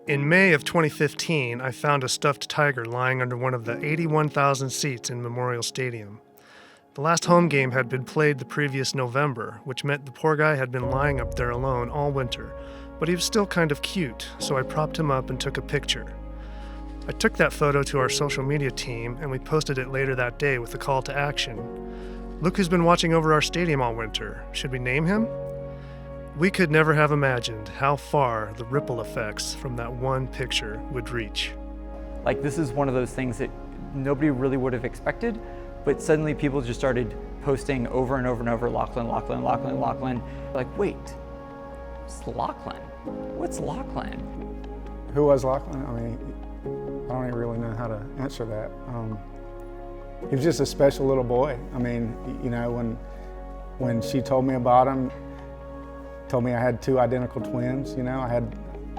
In May of 2015, I found a stuffed tiger lying under one of the 81,000 seats in Memorial Stadium. The last home game had been played the previous November, which meant the poor guy had been lying up there alone all winter, but he was still kind of cute, so I propped him up and took a picture. I took that photo to our social media team, and we posted it later that day with a call to action. Look who's been watching over our stadium all winter. Should we name him? We could never have imagined how far the ripple effects from that one picture would reach. Like, this is one of those things that nobody really would have expected, but suddenly people just started posting over and over and over, Lachlan, Lachlan, Lachlan, Lachlan. Like, wait, it's Lachlan. What's Lachlan? Who was Lachlan? I mean, I don't even really know how to answer that. He was just a special little boy. I mean, you know, when she told me about him, told me I had two identical twins, you know, I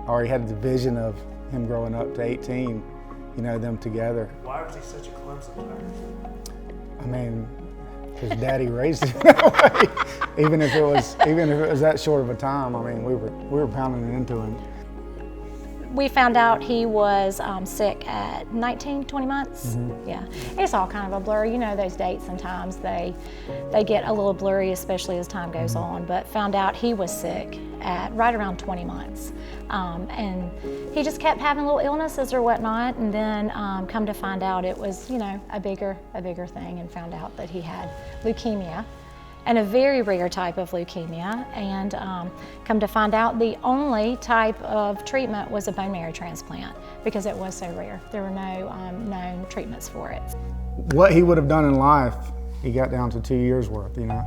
already had the vision of him growing up to 18, you know, them together. Why was he such a Clemson Tiger? I mean, his daddy raised him that way. Even if it was that short of a time, I mean, we were pounding it into him. We found out he was sick at 19, 20 months. Mm-hmm. Yeah, it's all kind of a blur. You know, those dates sometimes they get a little blurry, especially as time goes on. But found out he was sick at right around 20 months, and he just kept having little illnesses or whatnot. And then come to find out it was, you know, a bigger thing, and found out that he had leukemia. And a very rare type of leukemia, and come to find out the only type of treatment was a bone marrow transplant because it was so rare. There were no known treatments for it. What he would have done in life, he got down to 2 years worth, you know.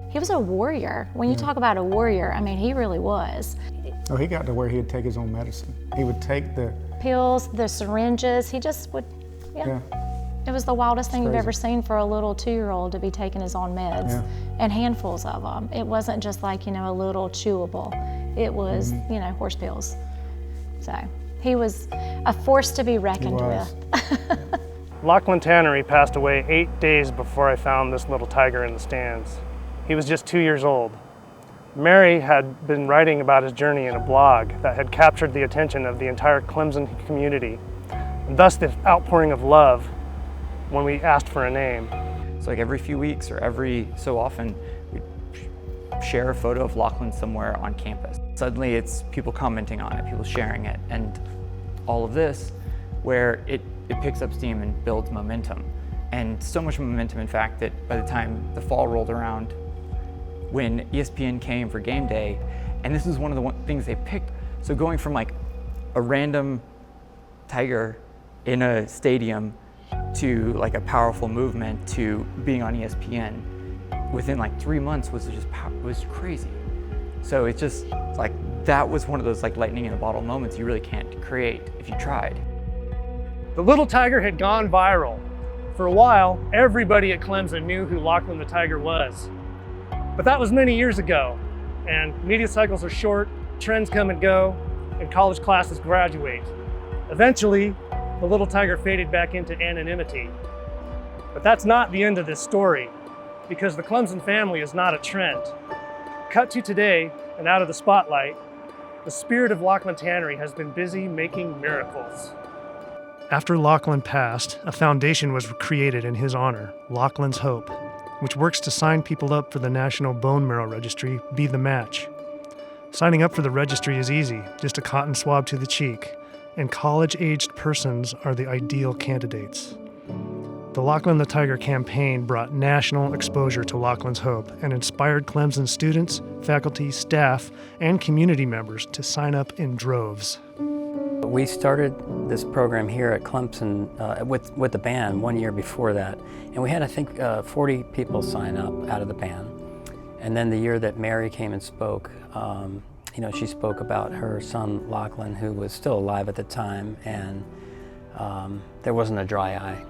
He was a warrior. When you talk about a warrior, I mean, he really was. Oh, he got to where he'd take his own medicine. He would take the pills, the syringes, he just would, yeah. It was the wildest thing you've ever seen for a little 2-year-old to be taking his own meds, and handfuls of them. It wasn't just like, you know, a little chewable. It was, you know, horse pills. So he was a force to be reckoned with. Lachlan Tannery passed away 8 days before I found this little tiger in the stands. He was just 2 years old. Mary had been writing about his journey in a blog that had captured the attention of the entire Clemson community, and thus the outpouring of love when we asked for a name. So like every few weeks or every so often, we'd share a photo of Lachlan somewhere on campus. Suddenly it's people commenting on it, people sharing it, and all of this where it picks up steam and builds momentum. And so much momentum, in fact, that by the time the fall rolled around, when ESPN came for game day, and this is one of the things they picked, so going from like a random tiger in a stadium to like a powerful movement to being on ESPN within like 3 months was crazy. So it's just like, that was one of those like lightning in a bottle moments you really can't create if you tried. The little tiger had gone viral. For a while, everybody at Clemson knew who Lachlan the Tiger was. But that was many years ago, and media cycles are short, trends come and go, and college classes graduate. Eventually, the little tiger faded back into anonymity. But that's not the end of this story, because the Clemson family is not a trend. Cut to today, and out of the spotlight, the spirit of Lachlan Tannery has been busy making miracles. After Lachlan passed, a foundation was created in his honor, Lachlan's Hope, which works to sign people up for the National Bone Marrow Registry, Be the Match. Signing up for the registry is easy, just a cotton swab to the cheek, and college-aged persons are the ideal candidates. The Lachlan the Tiger campaign brought national exposure to Lachlan's Hope and inspired Clemson students, faculty, staff, and community members to sign up in droves. We started this program here at Clemson with the band 1 year before that, and we had, I think, 40 people sign up out of the band. And then the year that Mary came and spoke, you know, she spoke about her son Lachlan, who was still alive at the time, and there wasn't a dry eye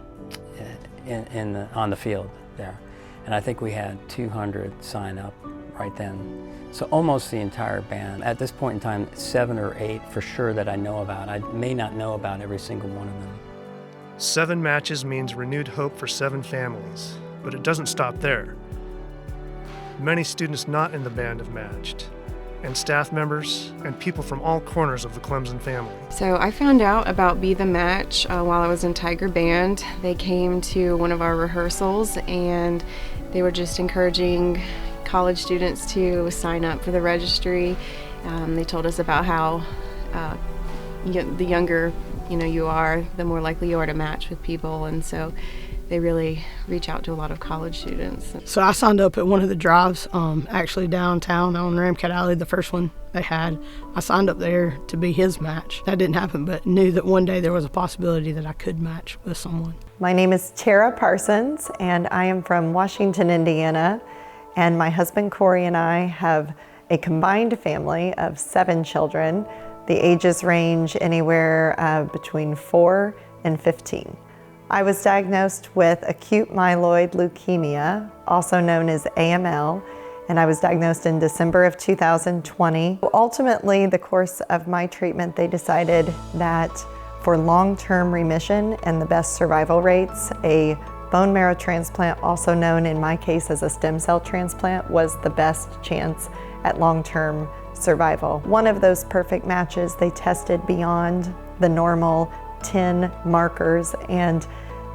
on the field there. And I think we had 200 sign up right then. So almost the entire band. At this point in time, 7 or 8 for sure that I know about. I may not know about every single one of them. 7 matches means renewed hope for 7 families, but it doesn't stop there. Many students not in the band have matched. and staff members and people from all corners of the Clemson family. So I found out about Be the Match while I was in Tiger Band. They came to one of our rehearsals and they were just encouraging college students to sign up for the registry. They told us about how the younger you are, the more likely you are to match with people, and so they really reach out to a lot of college students. So I signed up at one of the drives, actually downtown on Ramcat Alley, the first one they had. I signed up there to be his match. That didn't happen, but knew that one day there was a possibility that I could match with someone. My name is Tara Parsons, and I am from Washington, Indiana, and my husband Corey and I have a combined family of 7 children. The ages range anywhere between 4 and 15. I was diagnosed with acute myeloid leukemia, also known as AML, and I was diagnosed in December of 2020. Ultimately, the course of my treatment, they decided that for long-term remission and the best survival rates, a bone marrow transplant, also known in my case as a stem cell transplant, was the best chance at long-term survival. One of those perfect matches, they tested beyond the normal 10 markers, and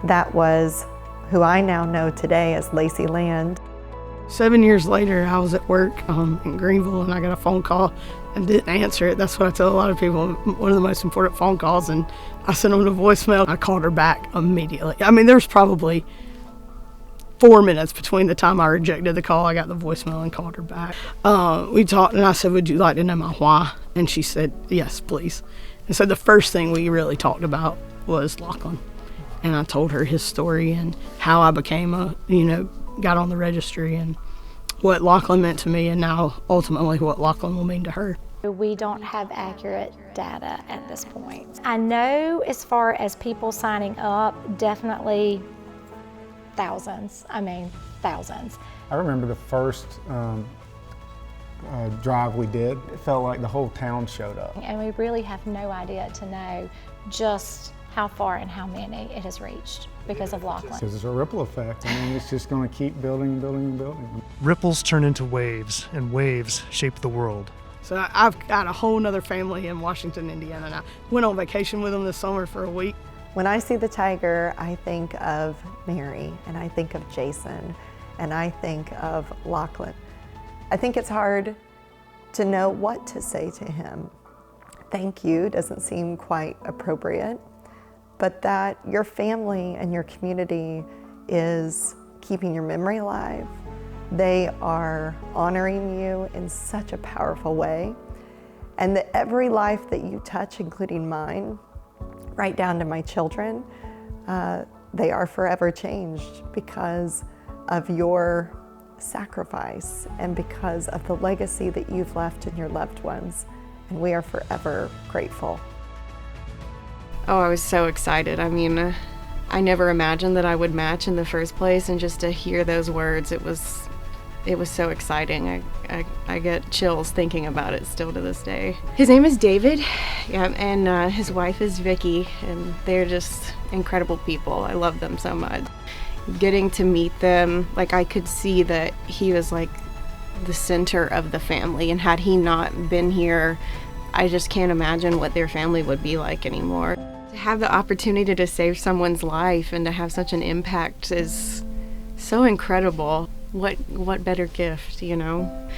that was who I now know today as Lacey Land. 7 years later, I was at work in Greenville, and I got a phone call and didn't answer it. That's what I tell a lot of people, one of the most important phone calls, and I sent them to voicemail. I called her back immediately. I mean, there was probably 4 minutes between the time I rejected the call, I got the voicemail and called her back. We talked, and I said, would you like to know my why? And she said, yes, please. And so the first thing we really talked about was Lachlan. And I told her his story and how I became got on the registry and what Lachlan meant to me, and now ultimately what Lachlan will mean to her. We don't have accurate data at this point. I know as far as people signing up, definitely thousands. I mean, thousands. I remember the first drive we did. It felt like the whole town showed up. And we really have no idea to know just how far and how many it has reached because of Lachlan. Because it's a ripple effect. I mean, it's just going to keep building and building and building. Ripples turn into waves, and waves shape the world. So I've got a whole nother family in Washington, Indiana, and I went on vacation with them this summer for a week. When I see the tiger, I think of Mary, and I think of Jason, and I think of Lachlan. I think it's hard to know what to say to him. Thank you doesn't seem quite appropriate, but that your family and your community is keeping your memory alive. They are honoring you in such a powerful way, and that every life that you touch, including mine, right down to my children, they are forever changed because of your sacrifice and because of the legacy that you've left in your loved ones, and we are forever grateful. Oh, I was so excited. I mean, I never imagined that I would match in the first place, and just to hear those words, it was so exciting. I get chills thinking about it still to this day. His name is David, yeah, and his wife is Vicky, and they're just incredible people. I love them so much. Getting to meet them, like, I could see that he was like the center of the family, and had he not been here, I just can't imagine what their family would be like anymore. To have the opportunity to save someone's life and to have such an impact is so incredible. What better gift, you know?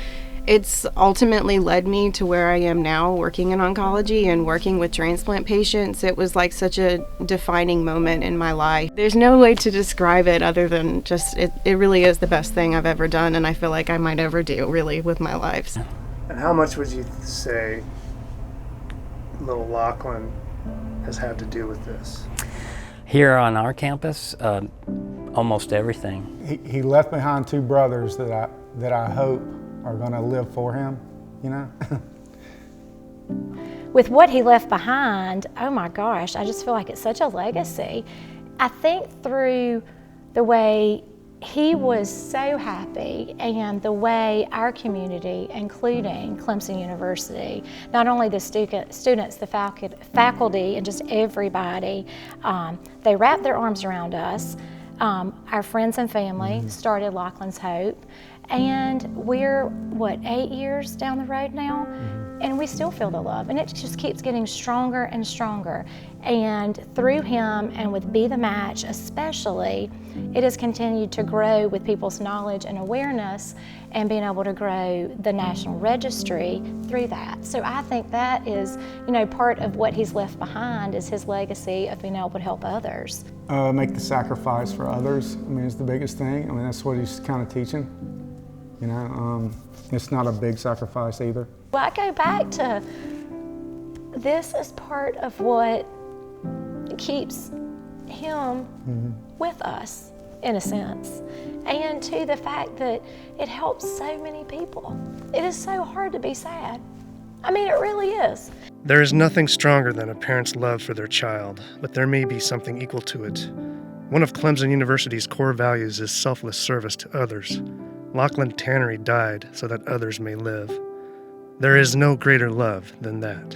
It's ultimately led me to where I am now, working in oncology and working with transplant patients. It was like such a defining moment in my life. There's no way to describe it other than just, it really is the best thing I've ever done, and I feel like I might ever do, really, with my life. And how much would you say little Lachlan has had to do with this? Here on our campus, almost everything. He left behind 2 brothers that I hope are going to live for him, you know? With what he left behind, oh my gosh, I just feel like it's such a legacy. I think through the way he was so happy and the way our community, including Clemson University, not only the students, the faculty, and just everybody, they wrapped their arms around us. Our friends and family started Lachlan's Hope, And we're, what, 8 years down the road now? And we still feel the love, and it just keeps getting stronger and stronger. And through him, and with Be the Match especially, it has continued to grow with people's knowledge and awareness, and being able to grow the National Registry through that. So I think that is, part of what he's left behind is his legacy of being able to help others. Make the sacrifice for others, is the biggest thing. That's what he's kind of teaching. It's not a big sacrifice either. Well, I go back to, this is part of what keeps him with us, in a sense. And to the fact that it helps so many people. It is so hard to be sad. It really is. There is nothing stronger than a parent's love for their child, but there may be something equal to it. One of Clemson University's core values is selfless service to others. Lachlan Tannery died so that others may live. There is no greater love than that.